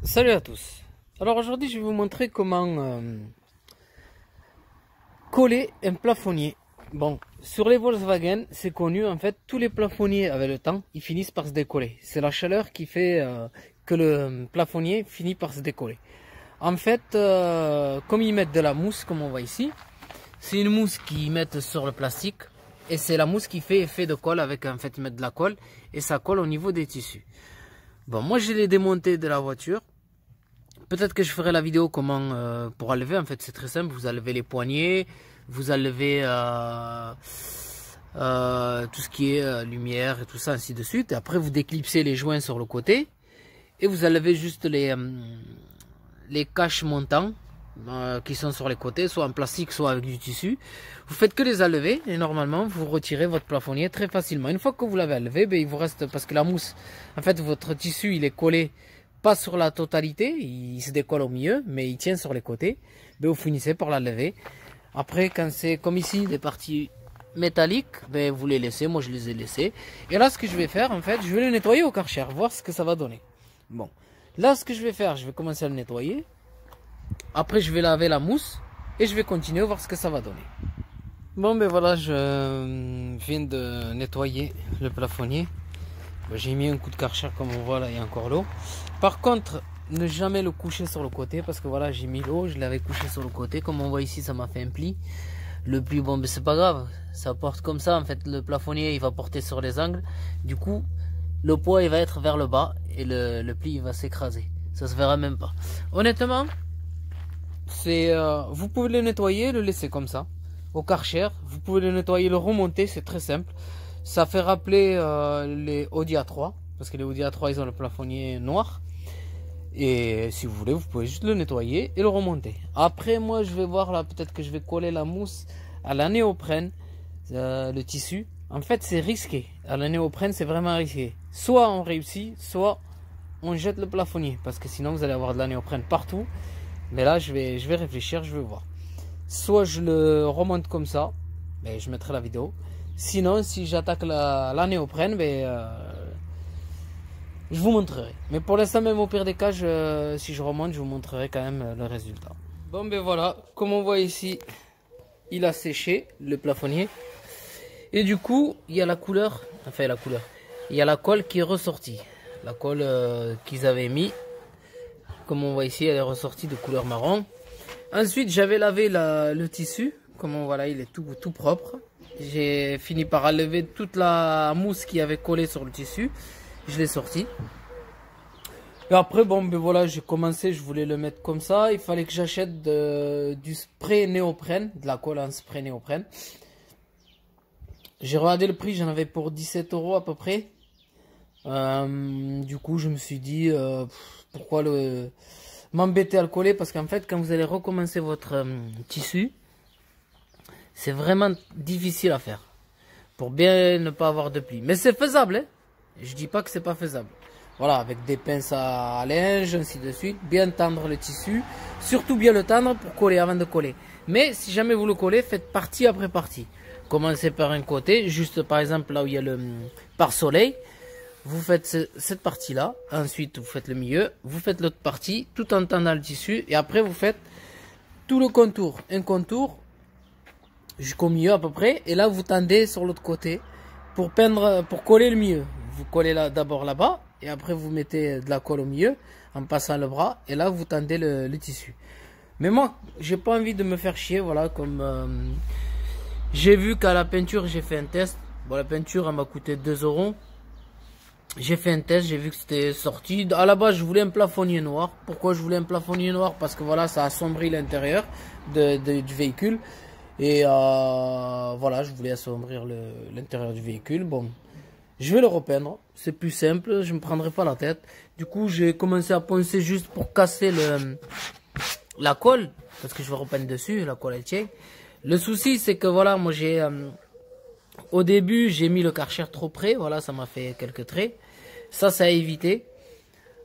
Salut à tous. Alors aujourd'hui je vais vous montrer comment coller un plafonnier. Bon, sur les Volkswagen c'est connu, en fait tous les plafonniers avec le temps ils finissent par se décoller. C'est la chaleur qui fait que le plafonnier finit par se décoller. En fait comme ils mettent de la mousse comme on voit ici, c'est une mousse qu'ils mettent sur le plastique. Et c'est la mousse qui fait effet de colle avec, en fait ils mettent de la colle et ça colle au niveau des tissus. Bon, moi je l'ai démonté de la voiture. Peut-être que je ferai la vidéo comment pour enlever. En fait c'est très simple, vous enlevez les poignées, vous enlevez tout ce qui est lumière et tout ça ainsi de suite. Et après vous déclipsez les joints sur le côté et vous enlevez juste les caches montants qui sont sur les côtés, soit en plastique soit avec du tissu. Vous faites que les enlever et normalement vous retirez votre plafonnier très facilement. Une fois que vous l'avez enlevé, ben, il vous reste, parce que la mousse, en fait votre tissu il est collé pas sur la totalité, il se décolle au milieu, mais il tient sur les côtés. Ben, vous finissez par l'enlever. Après, quand c'est comme ici, des parties métalliques, ben, vous les laissez. Moi, je les ai laissées. Et là, ce que je vais faire, en fait, je vais le nettoyer au Karcher, voir ce que ça va donner. Bon, là, ce que je vais faire, je vais commencer à le nettoyer. Après, je vais laver la mousse et je vais continuer à voir ce que ça va donner. Bon, ben voilà, je viens de nettoyer le plafonnier. J'ai mis un coup de Karcher comme on voit là, il y a encore l'eau. Par contre, ne jamais le coucher sur le côté parce que voilà, j'ai mis l'eau, je l'avais couché sur le côté. Comme on voit ici, ça m'a fait un pli. Le pli, bon, mais c'est pas grave, ça porte comme ça. En fait, le plafonnier, il va porter sur les angles. Du coup, le poids, il va être vers le bas et le pli, il va s'écraser. Ça se verra même pas. Honnêtement, vous pouvez le nettoyer, le laisser comme ça au Karcher. Vous pouvez le nettoyer, le remonter, c'est très simple. Ça fait rappeler les Audi A3, parce que les Audi A3 ils ont le plafonnier noir. Et si vous voulez, vous pouvez juste le nettoyer et le remonter. Après, moi je vais voir là, peut-être que je vais coller la mousse à la néoprène, le tissu. En fait, c'est risqué. À la néoprène, c'est vraiment risqué. Soit on réussit, soit on jette le plafonnier, parce que sinon vous allez avoir de la néoprène partout. Mais là, je vais réfléchir, je vais voir. Soit je le remonte comme ça, mais je mettrai la vidéo. Sinon, si j'attaque la néoprène, je vous montrerai. Mais pour l'instant, même au pire des cas, si je remonte, je vous montrerai quand même le résultat. Bon, ben voilà, comme on voit ici, il a séché, le plafonnier. Et du coup, il y a la couleur, enfin la couleur, il y a la colle qui est ressortie. La colle qu'ils avaient mis, comme on voit ici, elle est ressortie de couleur marron. Ensuite, j'avais lavé le tissu, comme on voit là, il est tout propre. J'ai fini par enlever toute la mousse qui avait collé sur le tissu. Je l'ai sorti. Et après, bon, ben voilà, j'ai commencé, je voulais le mettre comme ça. Il fallait que j'achète du spray néoprène, de la colle en spray néoprène. J'ai regardé le prix, j'en avais pour 17 € à peu près. Du coup, je me suis dit, pourquoi m'embêter à le coller, parce qu'en fait, quand vous allez recommencer votre tissu, c'est vraiment difficile à faire pour bien ne pas avoir de plis. Mais c'est faisable, hein. Je dis pas que c'est pas faisable. Voilà, avec des pinces à linge, ainsi de suite, bien tendre le tissu, surtout bien le tendre pour coller avant de coller. Mais si jamais vous le collez, faites partie après partie. Commencez par un côté, juste par exemple là où il y a le pare-soleil. Vous faites cette partie-là, ensuite vous faites le milieu, vous faites l'autre partie, tout en tendant le tissu, et après vous faites tout le contour, un contour jusqu'au milieu à peu près, et là vous tendez sur l'autre côté pour peindre, pour coller le milieu. Vous collez là d'abord là-bas, et après vous mettez de la colle au milieu en passant le bras, et là vous tendez le tissu. Mais moi, j'ai pas envie de me faire chier, voilà, comme j'ai vu qu'à la peinture j'ai fait un test. Bon, la peinture elle m'a coûté 2 €. J'ai fait un test, j'ai vu que c'était sorti. À la base, je voulais un plafonnier noir. Pourquoi je voulais un plafonnier noir? Parce que voilà, ça assombrit l'intérieur du véhicule. Et voilà, je voulais assombrir l'intérieur du véhicule. Bon, je vais le repeindre. C'est plus simple, je ne me prendrai pas la tête. Du coup, j'ai commencé à poncer juste pour casser la colle. Parce que je vais repeindre dessus, la colle elle tient. Le souci, c'est que voilà, moi j'ai... au début, j'ai mis le Karcher trop près. Voilà, ça m'a fait quelques traits. Ça a évité.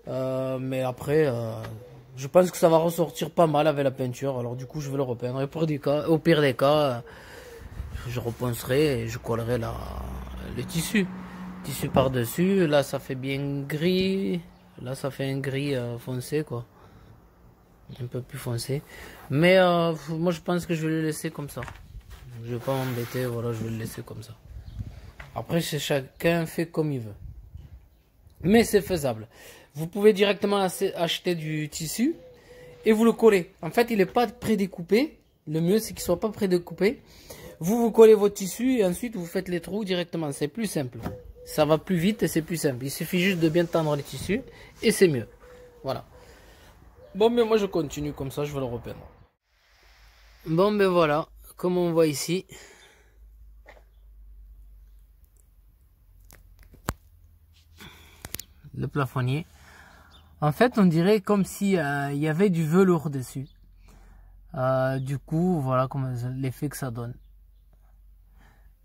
Mais après, je pense que ça va ressortir pas mal avec la peinture. Alors du coup, je vais le repeindre. Et au pire des cas, je reponcerai et je collerai le tissu. Tissu par-dessus. Là, ça fait bien gris. Là, ça fait un gris foncé, quoi. Un peu plus foncé. Mais moi, je pense que je vais le laisser comme ça. Je vais pas m'embêter, voilà, je vais le laisser comme ça. Après, c'est chacun fait comme il veut. Mais c'est faisable. Vous pouvez directement acheter du tissu et vous le collez. En fait, il n'est pas prédécoupé. Le mieux, c'est qu'il soit pas prédécoupé. Vous collez votre tissu et ensuite vous faites les trous directement. C'est plus simple. Ça va plus vite et c'est plus simple. Il suffit juste de bien tendre les tissus et c'est mieux. Voilà. Bon, mais moi je continue comme ça, je vais le repeindre. Bon, ben voilà. Comme on voit ici. Le plafonnier. En fait, on dirait comme si il y avait du velours dessus. Du coup, voilà comme l'effet que ça donne.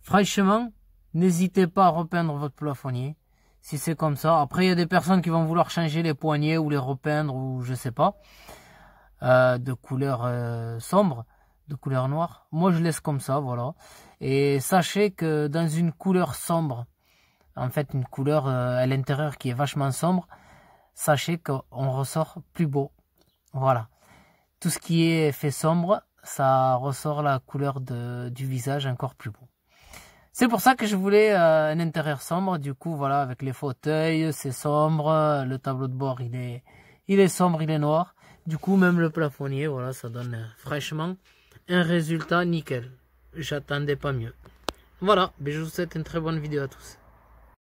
Franchement, n'hésitez pas à repeindre votre plafonnier. Si c'est comme ça. Après, il y a des personnes qui vont vouloir changer les poignées ou les repeindre ou je sais pas. De couleur sombre, de couleur noire. Moi, je laisse comme ça, voilà. Et sachez que dans une couleur sombre, en fait, une couleur à l'intérieur qui est vachement sombre, sachez qu'on ressort plus beau. Voilà. Tout ce qui est fait sombre, ça ressort la couleur du visage encore plus beau. C'est pour ça que je voulais un intérieur sombre. Du coup, voilà, avec les fauteuils, c'est sombre. Le tableau de bord, il est sombre, il est noir. Du coup, même le plafonnier, voilà, ça donne franchement un résultat nickel. J'attendais pas mieux. Voilà, mais je vous souhaite une très bonne vidéo à tous.